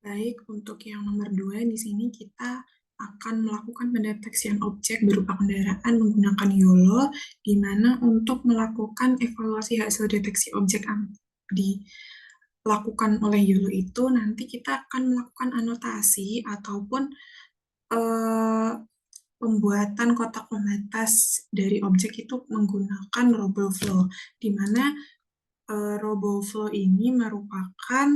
Baik, untuk yang nomor 2, di sini kita akan melakukan pendeteksian objek berupa kendaraan menggunakan YOLO, di mana untuk melakukan evaluasi hasil deteksi objek dilakukan oleh YOLO itu, nanti kita akan melakukan anotasi ataupun eh, pembuatan kotak pembatas dari objek itu menggunakan RoboFlow, di mana RoboFlow ini merupakan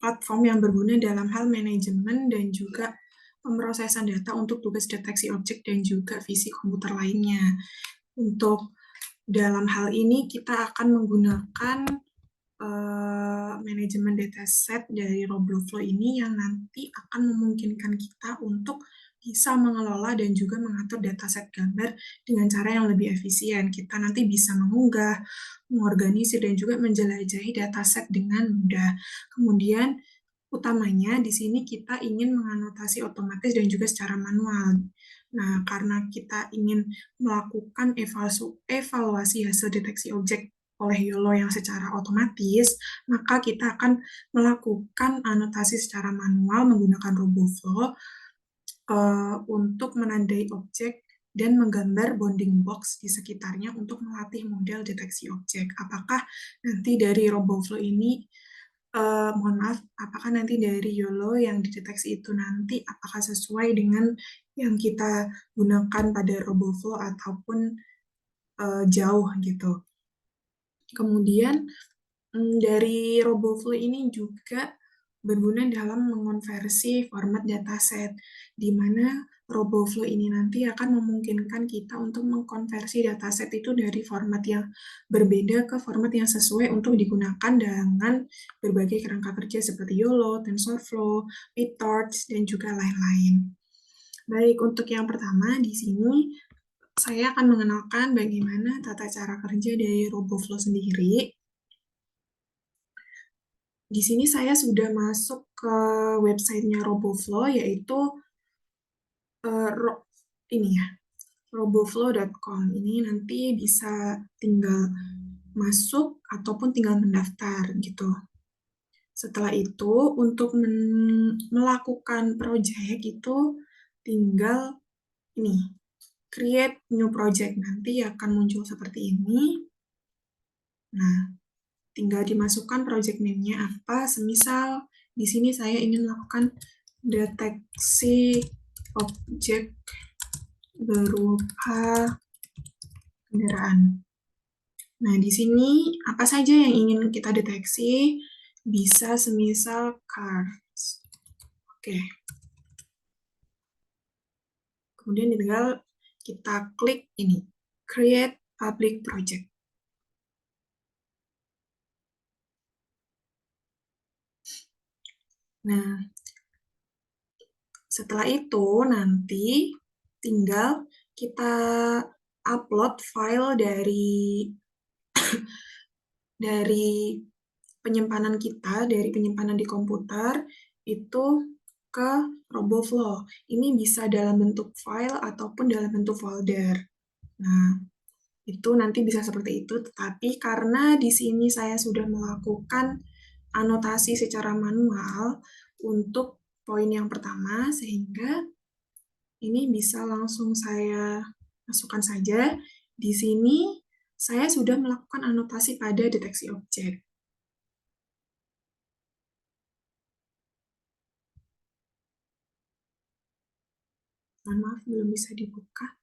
platform yang berguna dalam hal manajemen dan juga pemrosesan data untuk tugas deteksi objek dan juga visi komputer lainnya. Untuk dalam hal ini kita akan menggunakan manajemen dataset dari RoboFlow ini yang nanti akan memungkinkan kita untuk bisa mengelola dan juga mengatur dataset gambar dengan cara yang lebih efisien. Kita nanti bisa mengunggah, mengorganisir, dan juga menjelajahi dataset dengan mudah. Kemudian utamanya di sini kita ingin menganotasi otomatis dan juga secara manual. Nah, karena kita ingin melakukan evaluasi hasil deteksi objek oleh YOLO yang secara otomatis, maka kita akan melakukan anotasi secara manual menggunakan RoboFlow untuk menandai objek dan menggambar bounding box di sekitarnya untuk melatih model deteksi objek. Apakah nanti dari RoboFlow ini mohon maaf, apakah nanti dari YOLO yang dideteksi itu nanti apakah sesuai dengan yang kita gunakan pada RoboFlow ataupun jauh gitu. Kemudian dari RoboFlow ini juga berguna dalam mengonversi format dataset, di mana RoboFlow ini nanti akan memungkinkan kita untuk mengkonversi dataset itu dari format yang berbeda ke format yang sesuai untuk digunakan dengan berbagai kerangka kerja seperti YOLO, TensorFlow, PyTorch, dan juga lain-lain. Baik, untuk yang pertama di sini saya akan mengenalkan bagaimana tata cara kerja dari RoboFlow sendiri. Di sini saya sudah masuk ke websitenya RoboFlow, yaitu ini ya, roboflow.com. Ini nanti bisa tinggal masuk ataupun tinggal mendaftar gitu. Setelah itu, untuk melakukan project itu tinggal ini, create new project. Nanti akan muncul seperti ini. Nah, tinggal dimasukkan project name-nya apa. Semisal di sini saya ingin melakukan deteksi objek berupa kendaraan. Nah, di sini apa saja yang ingin kita deteksi? Bisa semisal cars. Oke. Kemudian tinggal kita klik ini, create public project. Nah, setelah itu nanti tinggal kita upload file dari penyimpanan kita, dari penyimpanan di komputer, itu ke RoboFlow. Ini bisa dalam bentuk file ataupun dalam bentuk folder. Nah, itu nanti bisa seperti itu, tetapi karena di sini saya sudah melakukan anotasi secara manual untuk poin yang pertama, sehingga ini bisa langsung saya masukkan saja. Di sini saya sudah melakukan anotasi pada deteksi objek. Mohon maaf, belum bisa dibuka.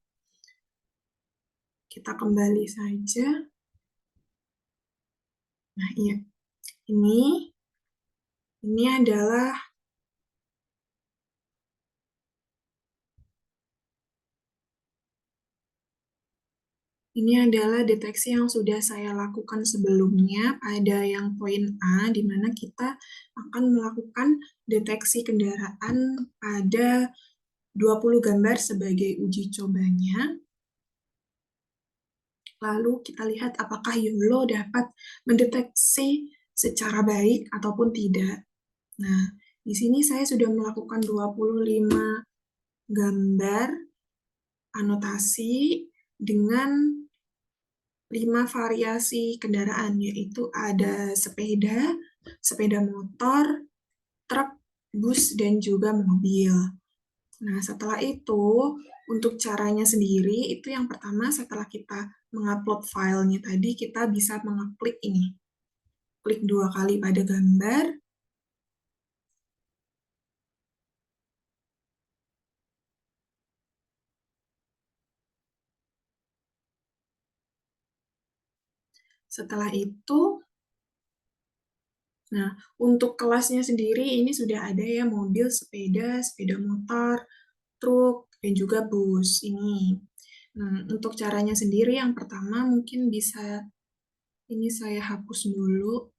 Kita kembali saja. Nah, iya. Ini adalah deteksi yang sudah saya lakukan sebelumnya pada yang poin A, di mana kita akan melakukan deteksi kendaraan pada 20 gambar sebagai uji cobanya. Lalu kita lihat apakah YOLO dapat mendeteksi secara baik ataupun tidak. Nah, di sini saya sudah melakukan 25 gambar anotasi dengan 5 variasi kendaraan, yaitu ada sepeda, sepeda motor, truk, bus, dan juga mobil. Nah, setelah itu, untuk caranya sendiri, itu yang pertama setelah kita mengupload filenya tadi, kita bisa mengeklik ini. Klik 2 kali pada gambar. Setelah itu, nah, untuk kelasnya sendiri ini sudah ada ya mobil, sepeda, sepeda motor, truk, dan juga bus ini. Nah, untuk caranya sendiri yang pertama mungkin bisa ini saya hapus dulu.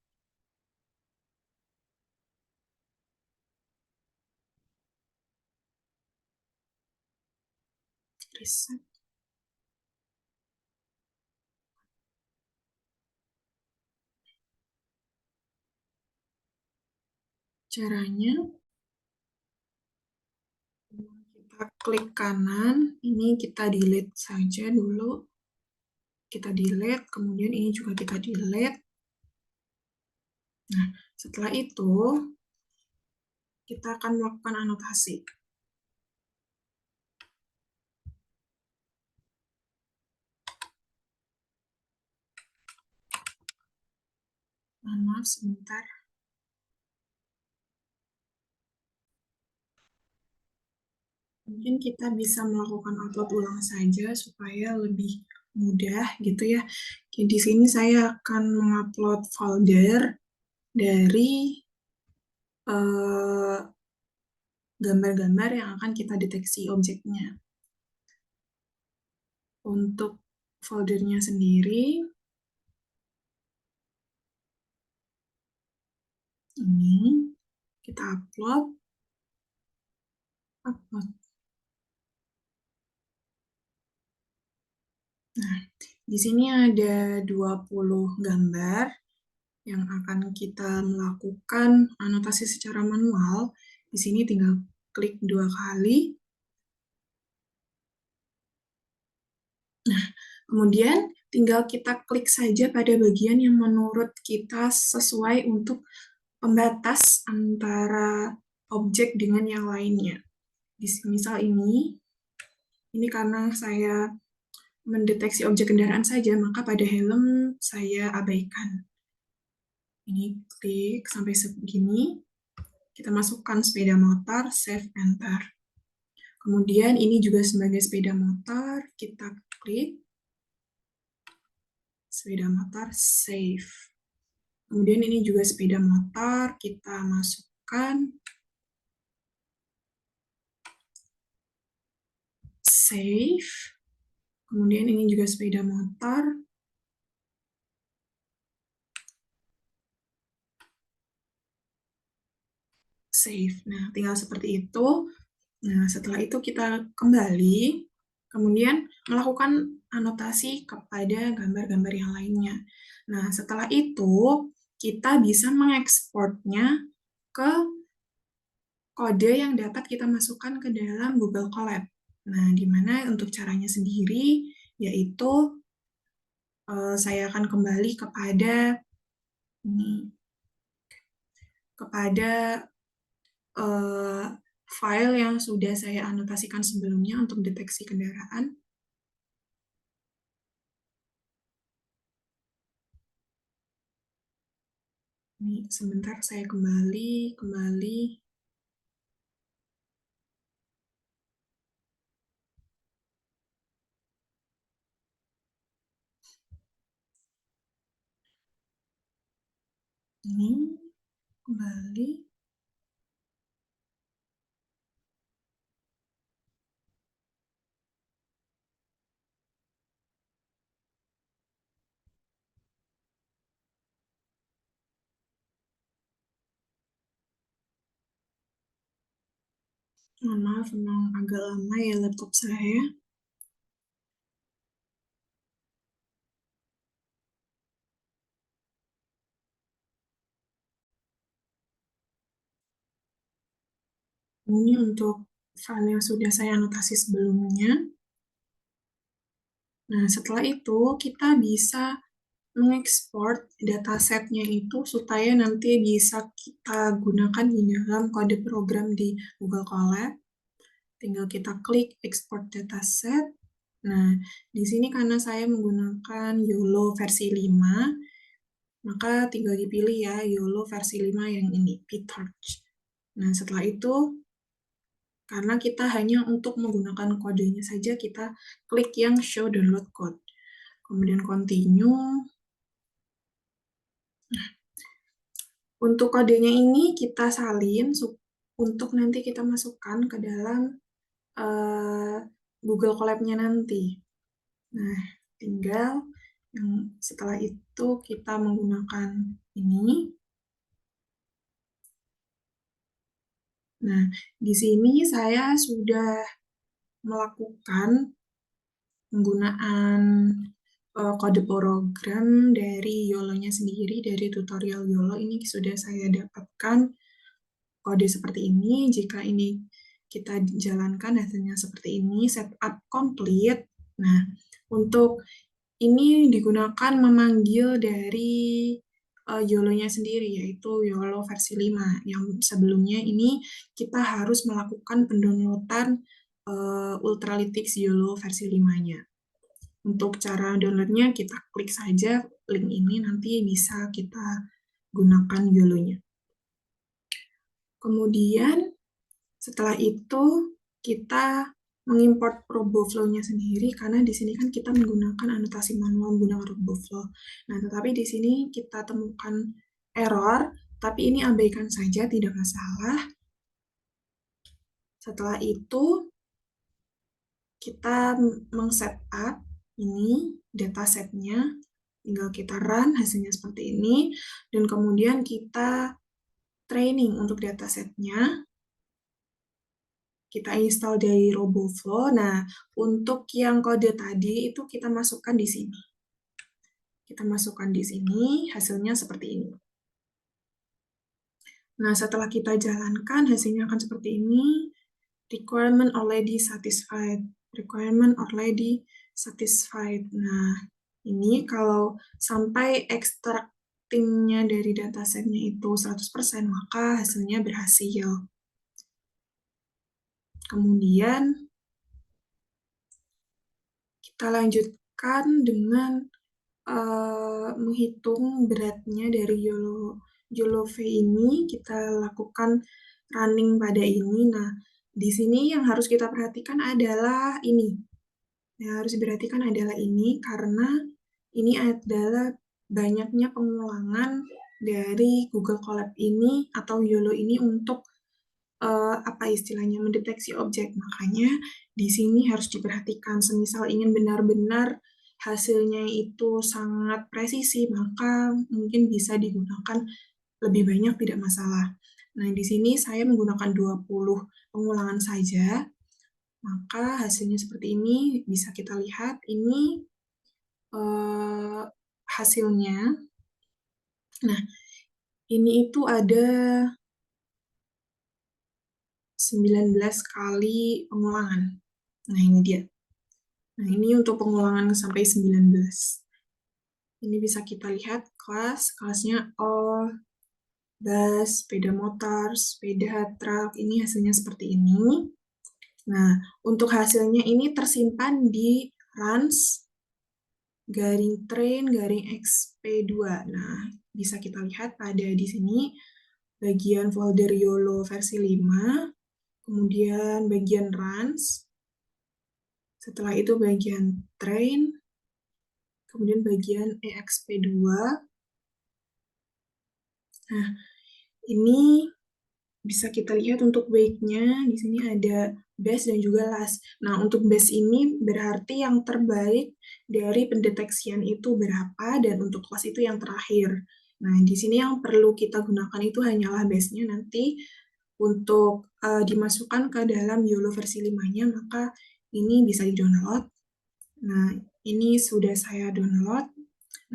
Reset. Caranya kita klik kanan, ini kita delete saja dulu. Kita delete, kemudian ini juga kita delete. Nah, setelah itu kita akan melakukan anotasi. Maaf, sebentar. Mungkin kita bisa melakukan upload ulang saja supaya lebih mudah gitu ya. Oke, di sini saya akan mengupload folder dari gambar-gambar yang akan kita deteksi objeknya. Untuk foldernya sendiri, ini kita upload. Nah, di sini ada 20 gambar yang akan kita melakukan anotasi secara manual. Di sini tinggal klik 2 kali. Nah, kemudian tinggal kita klik saja pada bagian yang menurut kita sesuai untuk pembatas antara objek dengan yang lainnya. Misal ini karena saya mendeteksi objek kendaraan saja, maka pada helm saya abaikan. Ini klik sampai segini, kita masukkan sepeda motor, save, enter. Kemudian ini juga sebagai sepeda motor, kita klik sepeda motor, save. Kemudian ini juga sepeda motor, kita masukkan, save. Kemudian ini juga sepeda motor, save. Nah, tinggal seperti itu. Nah, setelah itu kita kembali, kemudian melakukan anotasi kepada gambar-gambar yang lainnya. Nah, setelah itu kita bisa mengekspornya ke kode yang dapat kita masukkan ke dalam Google Colab. Nah, di mana untuk caranya sendiri, yaitu saya akan kembali kepada ini, kepada file yang sudah saya anotasikan sebelumnya untuk deteksi kendaraan. Ini sebentar saya kembali. Ini kembali. Mohon maaf, memang agak lama ya laptop saya. Ini untuk file yang sudah saya anotasi sebelumnya. Nah, setelah itu kita bisa mengekspor datasetnya itu supaya nanti bisa kita gunakan di dalam kode program di Google Colab. Tinggal kita klik export dataset. Nah, di sini karena saya menggunakan YOLO versi 5, maka tinggal dipilih ya YOLO versi 5 yang ini, PyTorch. Nah, setelah itu, karena kita hanya untuk menggunakan kodenya saja, kita klik yang show download code. Kemudian continue. Untuk kodenya ini kita salin untuk nanti kita masukkan ke dalam Google Colab-nya nanti. Nah, tinggal setelah itu kita menggunakan ini. Nah, di sini saya sudah melakukan penggunaan kode program dari YOLO-nya sendiri, dari tutorial YOLO ini sudah saya dapatkan kode seperti ini. Jika ini kita jalankan hasilnya seperti ini, setup complete. Nah, untuk ini digunakan memanggil dari YOLO-nya sendiri, yaitu YOLO versi 5. Yang sebelumnya ini kita harus melakukan pendownloadan Ultralytics YOLO versi 5-nya. Untuk cara downloadnya, kita klik saja link ini, nanti bisa kita gunakan YOLO-nya. Kemudian, setelah itu, kita mengimport RoboFlow-nya sendiri, karena di sini kan kita menggunakan anotasi manual menggunakan RoboFlow. Nah, tetapi di sini kita temukan error, tapi ini abaikan saja, tidak masalah. Setelah itu, kita meng-setup ini datasetnya, tinggal kita run, hasilnya seperti ini, dan kemudian kita training untuk datasetnya, kita install dari RoboFlow. Nah, untuk yang kode tadi itu kita masukkan di sini. Kita masukkan di sini, hasilnya seperti ini. Nah, setelah kita jalankan, hasilnya akan seperti ini. Requirement already satisfied. Requirement already satisfied. Nah, ini kalau sampai extracting-nya dari datasetnya itu 100%, maka hasilnya berhasil. Kemudian, kita lanjutkan dengan menghitung beratnya dari YOLO V ini. Kita lakukan running pada ini. Nah, di sini yang harus kita perhatikan adalah ini. Yang harus diperhatikan adalah ini, karena ini adalah banyaknya pengulangan dari Google Colab ini atau YOLO ini untuk apa istilahnya, mendeteksi objek. Makanya di sini harus diperhatikan, semisal ingin benar-benar hasilnya itu sangat presisi, maka mungkin bisa digunakan lebih banyak, tidak masalah. Nah, di sini saya menggunakan 20 pengulangan saja, maka hasilnya seperti ini. Bisa kita lihat, ini hasilnya. Nah, ini itu ada 19 kali pengulangan. Nah, ini dia. Nah, ini untuk pengulangan sampai 19. Ini bisa kita lihat kelasnya all, bus, sepeda motor, sepeda truk, ini hasilnya seperti ini. Nah, untuk hasilnya ini tersimpan di runs garing train garing XP2. Nah, bisa kita lihat pada di sini bagian folder YOLO versi 5, kemudian bagian runs, setelah itu bagian train, kemudian bagian EXP2. Nah, ini bisa kita lihat untuk weight-nya, di sini ada base dan juga last. Nah, untuk base ini berarti yang terbaik dari pendeteksian itu berapa, dan untuk last itu yang terakhir. Nah, di sini yang perlu kita gunakan itu hanyalah base-nya. Nanti untuk dimasukkan ke dalam YOLO versi 5-nya, maka ini bisa di-download. Nah, ini sudah saya download.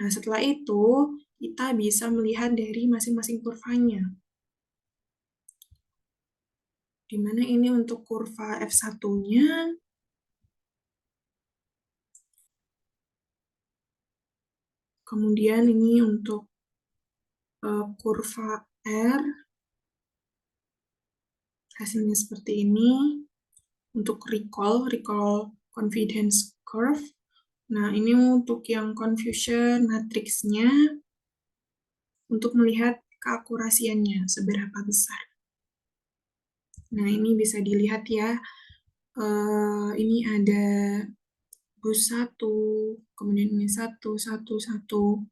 Nah, setelah itu, kita bisa melihat dari masing-masing kurvanya. Di mana ini untuk kurva F1-nya, Kemudian ini untuk kurva R, hasilnya seperti ini. Untuk recall confidence curve. Nah, ini untuk yang confusion matrixnya untuk melihat keakurasiannya seberapa besar. Nah, ini bisa dilihat ya. Ini ada bus 1, kemudian ini 1, 1, 1.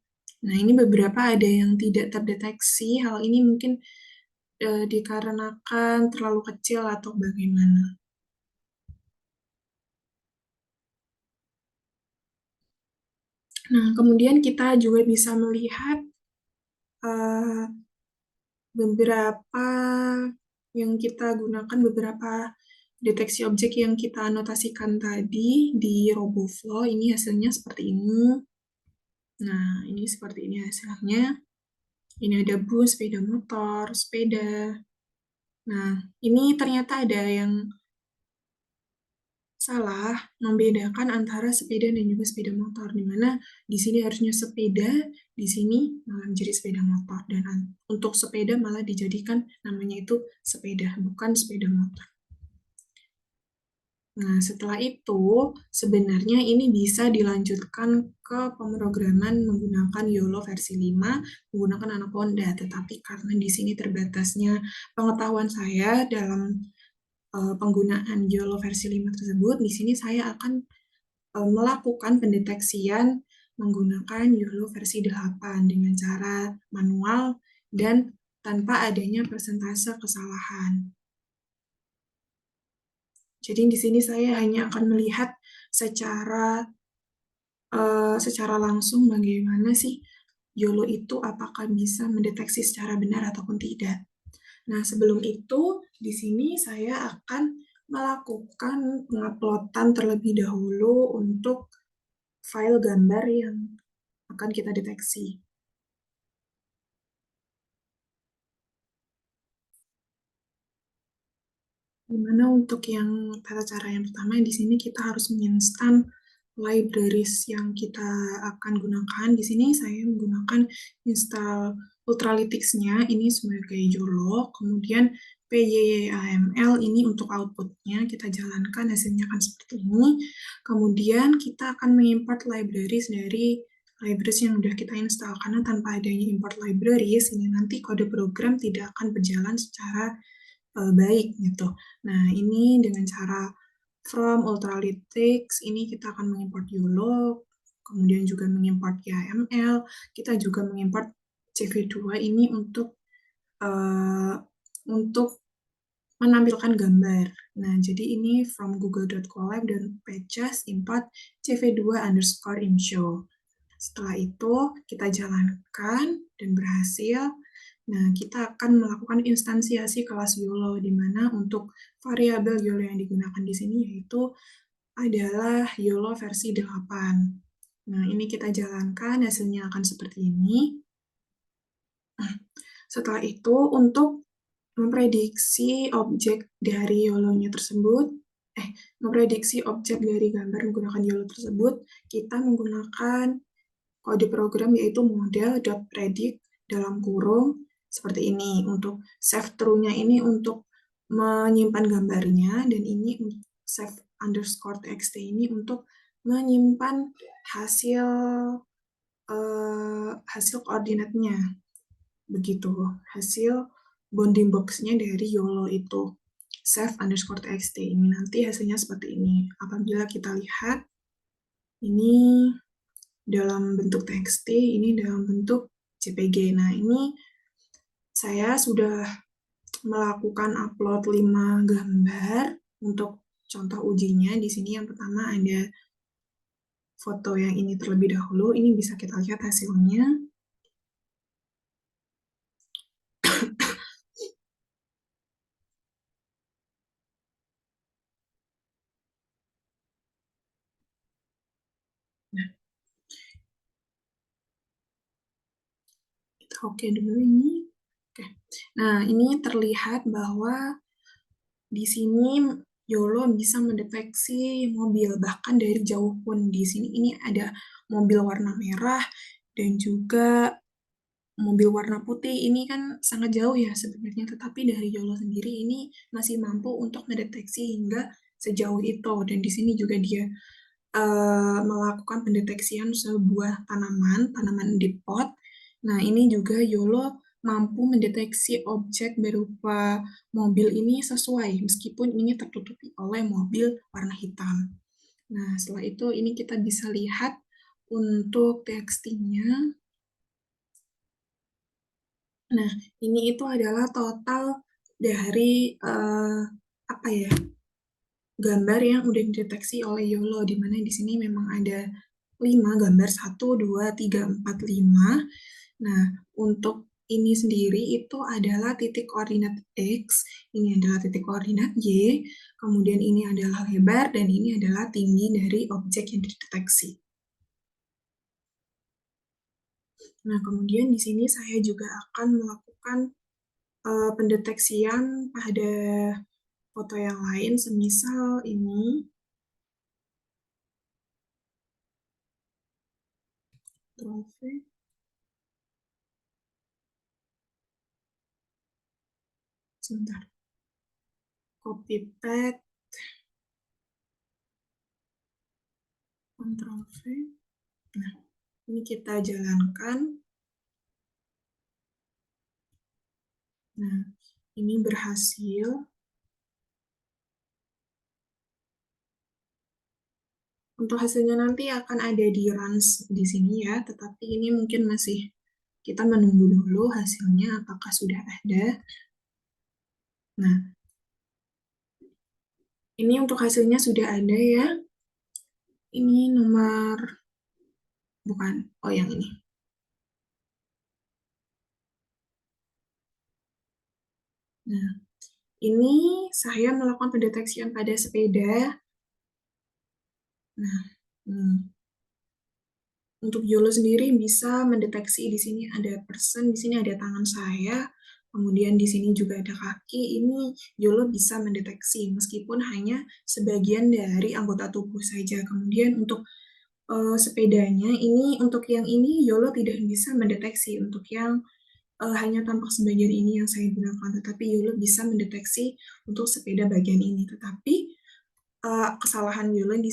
Nah, ini beberapa ada yang tidak terdeteksi. Hal ini mungkin dikarenakan terlalu kecil atau bagaimana. Nah, kemudian kita juga bisa melihat beberapa yang kita gunakan, beberapa deteksi objek yang kita anotasikan tadi di RoboFlow. Ini hasilnya seperti ini. Nah, ini seperti ini hasilnya. Ini ada bus, sepeda motor, sepeda. Nah, ini ternyata ada yang salah membedakan antara sepeda dan juga sepeda motor, di mana di sini harusnya sepeda, di sini malah menjadi sepeda motor, dan untuk sepeda malah dijadikan namanya itu sepeda, bukan sepeda motor. Nah, setelah itu sebenarnya ini bisa dilanjutkan ke pemrograman menggunakan YOLO versi 5 menggunakan Anaconda, tetapi karena di sini terbatasnya pengetahuan saya dalam penggunaan YOLO versi 5 tersebut, di sini saya akan melakukan pendeteksian menggunakan YOLO versi 8 dengan cara manual dan tanpa adanya persentase kesalahan. Jadi di sini saya hanya akan melihat secara langsung bagaimana sih YOLO itu apakah bisa mendeteksi secara benar ataupun tidak. Nah, sebelum itu, di sini saya akan melakukan penguploadan terlebih dahulu untuk file gambar yang akan kita deteksi. Dimana untuk yang tata cara yang pertama, di sini kita harus menginstal libraries yang kita akan gunakan. Di sini saya menggunakan install Ultralytics-nya, ini sebagai YOLO, kemudian PYAML ini untuk output-nya, kita jalankan, hasilnya akan seperti ini. Kemudian kita akan mengimport libraries dari libraries yang sudah kita install, karena tanpa adanya import libraries, ini nanti kode program tidak akan berjalan secara baik gitu. Nah, ini dengan cara from Ultralytics, ini kita akan mengimport YOLO, kemudian juga mengimport YAML, kita juga mengimport CV2 ini untuk menampilkan gambar. Nah, jadi ini from google.colab dan pages import cv2_imshow. Setelah itu, kita jalankan dan berhasil. Nah, kita akan melakukan instansiasi kelas YOLO, di mana untuk variabel YOLO yang digunakan di sini yaitu adalah YOLO versi 8. Nah, ini kita jalankan, hasilnya akan seperti ini. Setelah itu, untuk memprediksi objek dari YOLO-nya tersebut, memprediksi objek dari gambar menggunakan YOLO tersebut, kita menggunakan kode program yaitu model.predict dalam kurung seperti ini. Untuk save true-nya ini untuk menyimpan gambarnya, dan ini save_txt ini untuk menyimpan hasil koordinatnya. Begitu, hasil bounding box-nya dari YOLO itu. Save_txt ini nanti hasilnya seperti ini. Apabila kita lihat, ini dalam bentuk TXT, ini dalam bentuk JPG. Nah, ini saya sudah melakukan upload 5 gambar untuk contoh ujinya. Di sini yang pertama ada foto yang ini terlebih dahulu. Ini bisa kita lihat hasilnya. Nah, kita oke dulu ini. Oke. Nah, ini terlihat bahwa di sini YOLO bisa mendeteksi mobil, bahkan dari jauh pun. Di sini ini ada mobil warna merah, dan juga mobil warna putih ini kan sangat jauh ya sebenarnya, tetapi dari YOLO sendiri ini masih mampu untuk mendeteksi hingga sejauh itu. Dan di sini juga dia melakukan pendeteksian sebuah tanaman di pot. Nah, ini juga YOLO mampu mendeteksi objek berupa mobil ini sesuai, meskipun ini tertutupi oleh mobil warna hitam. Nah, setelah itu ini kita bisa lihat untuk textingnya. Nah, ini itu adalah total dari apa ya, gambar yang udah dideteksi oleh YOLO, di mana di sini memang ada 5 gambar, 1, 2, 3, 4, 5. Nah, untuk ini sendiri itu adalah titik koordinat X, ini adalah titik koordinat Y, kemudian ini adalah lebar, dan ini adalah tinggi dari objek yang dideteksi. Nah, kemudian di sini saya juga akan melakukan pendeteksian pada foto yang lain, semisal ini, trove, sebentar, copy paste, Ctrl V. Nah, ini kita jalankan. Nah, ini berhasil. Untuk hasilnya nanti akan ada di runs di sini ya, tetapi ini mungkin masih kita menunggu dulu hasilnya apakah sudah ada. Nah, ini untuk hasilnya sudah ada ya. Ini nomor, bukan, oh yang ini. Nah, ini saya melakukan pendeteksian pada sepeda. Nah, untuk YOLO sendiri bisa mendeteksi di sini ada person, di sini ada tangan saya, kemudian di sini juga ada kaki. Ini YOLO bisa mendeteksi meskipun hanya sebagian dari anggota tubuh saja. Kemudian untuk sepedanya ini, untuk yang ini YOLO tidak bisa mendeteksi. Untuk yang hanya tampak sebagian ini yang saya gunakan, tetapi YOLO bisa mendeteksi untuk sepeda bagian ini. Tetapi kesalahan YOLO di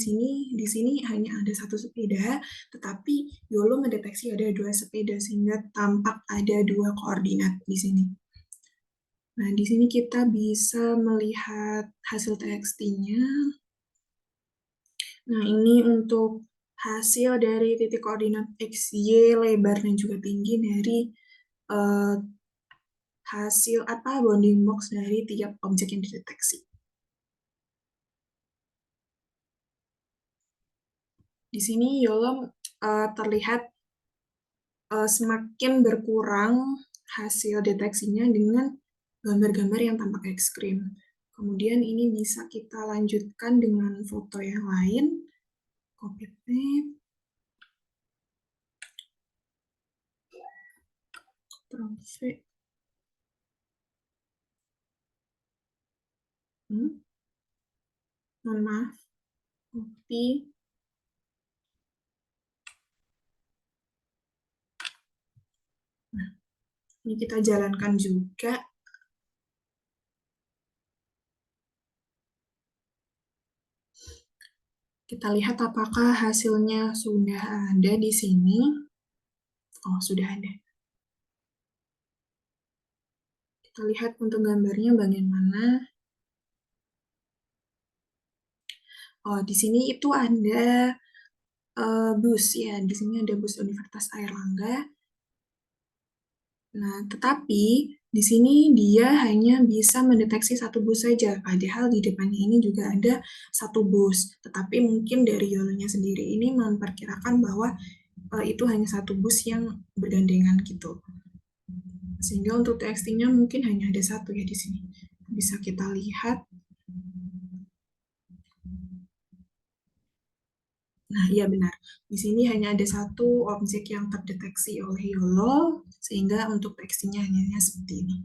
sini hanya ada satu sepeda, tetapi YOLO mendeteksi ada dua sepeda sehingga tampak ada dua koordinat di sini. Nah, di sini kita bisa melihat hasil TXT-nya. Nah, ini untuk hasil dari titik koordinat X, Y, lebar, dan juga tinggi dari uh, hasil bounding box dari tiap objek yang dideteksi. Di sini YOLO terlihat semakin berkurang hasil deteksinya dengan gambar-gambar yang tampak ekstrim. Kemudian ini bisa kita lanjutkan dengan foto yang lain. Copy paste. Ctrl V. Mohon maaf. Copy. Nah, ini kita jalankan juga. Kita lihat apakah hasilnya sudah ada di sini. Oh, sudah ada. Kita lihat untuk gambarnya bagaimana. Oh, di sini itu ada bus ya. Di sini ada bus Universitas Airlangga. Nah, tetapi di sini dia hanya bisa mendeteksi satu bus saja, padahal di depannya ini juga ada satu bus. Tetapi mungkin dari YOLO-nya sendiri ini memperkirakan bahwa itu hanya satu bus yang bergandengan gitu. Sehingga untuk TXT-nya mungkin hanya ada satu ya di sini. Bisa kita lihat. Nah, iya benar. Di sini hanya ada satu objek yang terdeteksi oleh YOLO, sehingga untuk TXT-nya hanya seperti ini.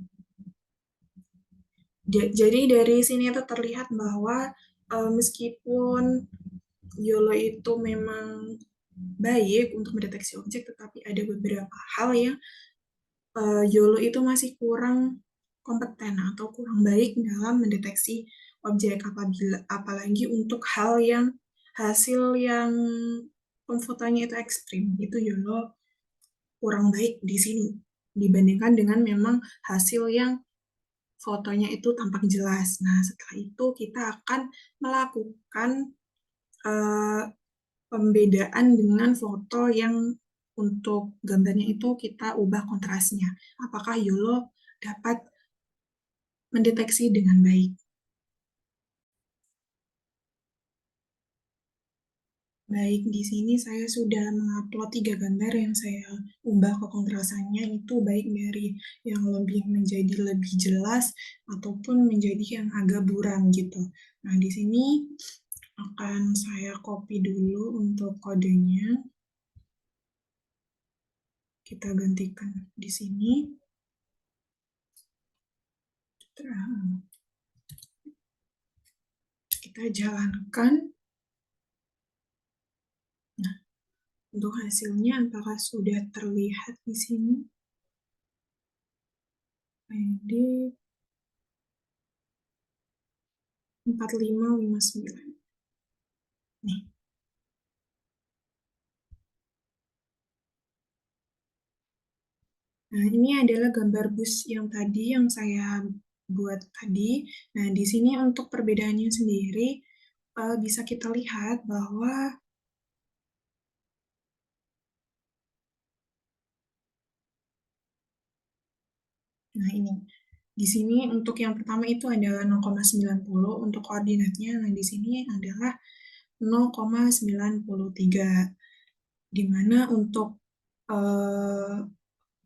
Jadi dari sini itu terlihat bahwa meskipun YOLO itu memang baik untuk mendeteksi objek, tetapi ada beberapa hal yang YOLO itu masih kurang kompeten atau kurang baik dalam mendeteksi objek, apalagi untuk hal yang hasil yang pemfotonya itu ekstrim, itu YOLO kurang baik di sini dibandingkan dengan memang hasil yang fotonya itu tampak jelas. Nah, setelah itu kita akan melakukan eh, pembedaan dengan foto yang untuk gambarnya itu kita ubah kontrasnya. Apakah YOLO dapat mendeteksi dengan baik? Baik, di sini saya sudah mengupload 3 gambar yang saya ubah ke kontrasannya itu baik dari yang lebih menjadi lebih jelas ataupun menjadi yang agak buram gitu. Nah, di sini akan saya copy dulu untuk kodenya. Kita gantikan di sini. Kita jalankan. Nah, untuk hasilnya apakah sudah terlihat di sini? ID 4559. Nih. Nah, ini adalah gambar bus yang tadi yang saya buat tadi. Nah, di sini untuk perbedaannya sendiri bisa kita lihat bahwa nah ini di sini untuk yang pertama itu adalah 0,90 untuk koordinatnya. Nah, di sini adalah 0,93. Di mana untuk eh,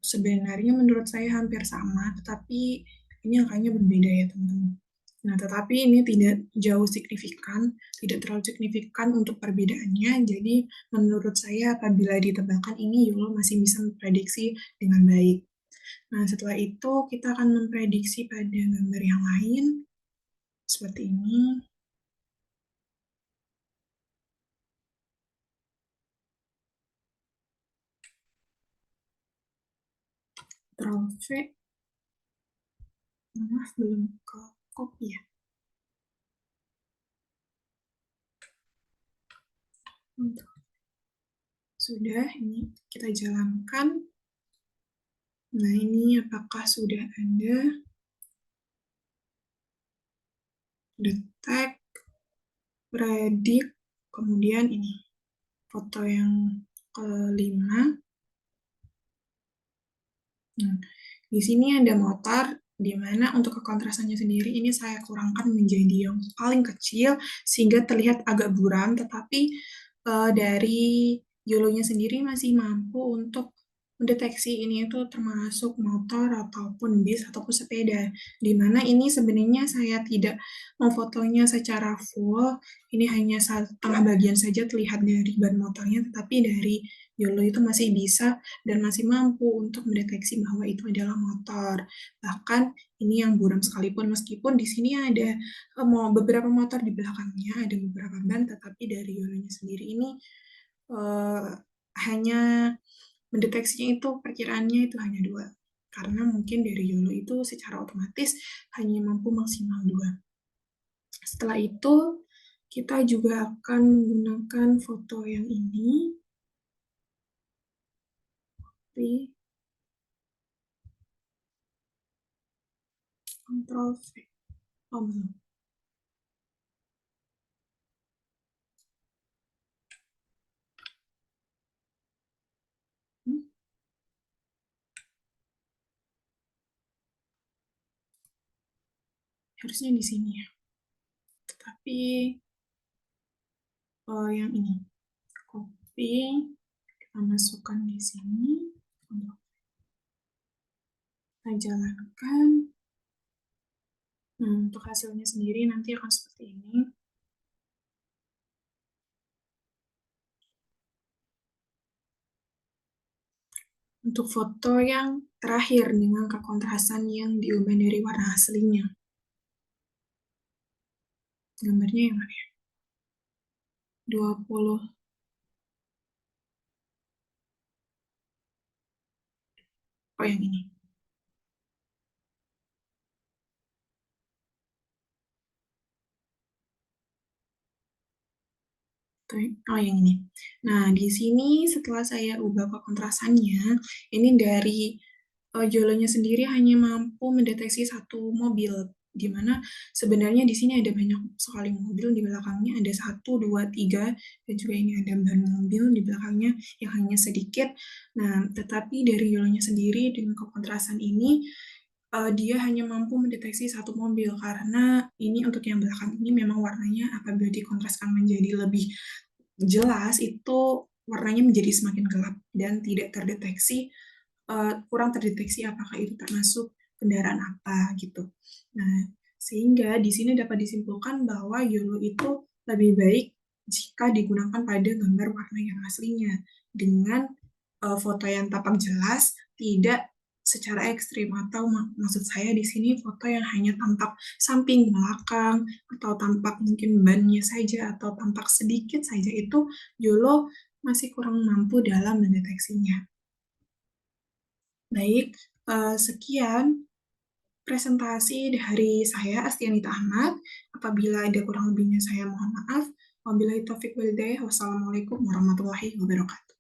sebenarnya menurut saya hampir sama, tetapi ini angkanya berbeda ya teman-teman. Nah, tetapi ini tidak jauh signifikan, tidak terlalu signifikan untuk perbedaannya. Jadi, menurut saya apabila ditebalkan ini, YOLO masih bisa memprediksi dengan baik. Nah, setelah itu kita akan memprediksi pada gambar yang lain, seperti ini. Ctrl-V, maaf belum ke copy ya. Sudah, ini kita jalankan. Nah, ini apakah sudah ada detect, predict, kemudian ini foto yang kelima. Nah, di sini ada motor, di mana untuk kekontrasannya sendiri ini saya kurangkan menjadi yang paling kecil sehingga terlihat agak buram, tetapi dari YOLO-nya sendiri masih mampu untuk mendeteksi ini itu termasuk motor ataupun bis ataupun sepeda, di mana ini sebenarnya saya tidak memfotonya secara full, ini hanya setengah bagian saja terlihat dari ban motornya, tetapi dari YOLO itu masih bisa dan masih mampu untuk mendeteksi bahwa itu adalah motor. Bahkan ini yang buram sekalipun, meskipun di sini ada beberapa motor di belakangnya, ada beberapa ban, tetapi dari YOLO-nya sendiri ini uh, hanya mendeteksinya itu perkiraannya itu hanya 2. Karena mungkin dari YOLO itu secara otomatis hanya mampu maksimal 2. Setelah itu, kita juga akan menggunakan foto yang ini. Ctrl V. Oh, belum. Hmm? Harusnya di sini ya. Tetapi yang ini. Copy. Kita masukkan di sini. Kita jalankan. Nah, untuk hasilnya sendiri nanti akan seperti ini. Untuk foto yang terakhir dengan kekontrasan yang diubah dari warna aslinya. Gambarnya yang mana ya? 20. Oh, yang ini. Oh, yang ini. Nah, di sini setelah saya ubah kekontrasannya, ini dari, Jolonya sendiri hanya mampu mendeteksi satu mobil, di mana sebenarnya di sini ada banyak sekali mobil di belakangnya, ada satu 2 3 dan juga ini ada ban mobil di belakangnya yang hanya sedikit. Nah, tetapi dari Jolonya sendiri dengan kekontrasan ini, dia hanya mampu mendeteksi satu mobil, karena ini untuk yang belakang ini memang warnanya apabila dikontraskan menjadi lebih jelas itu warnanya menjadi semakin gelap dan tidak terdeteksi, kurang terdeteksi apakah itu termasuk kendaraan apa gitu. Nah, sehingga di sini dapat disimpulkan bahwa YOLO itu lebih baik jika digunakan pada gambar warna yang aslinya dengan, foto yang tampak jelas, tidak secara ekstrim atau maksud saya di sini foto yang hanya tampak samping belakang atau tampak mungkin bannya saja atau tampak sedikit saja itu YOLO masih kurang mampu dalam mendeteksinya. Baik, sekian presentasi dari saya, Astianita Ahmad. Apabila ada kurang lebihnya saya mohon maaf. Wabillahi taufiq walhidayah. Wassalamualaikum warahmatullahi wabarakatuh.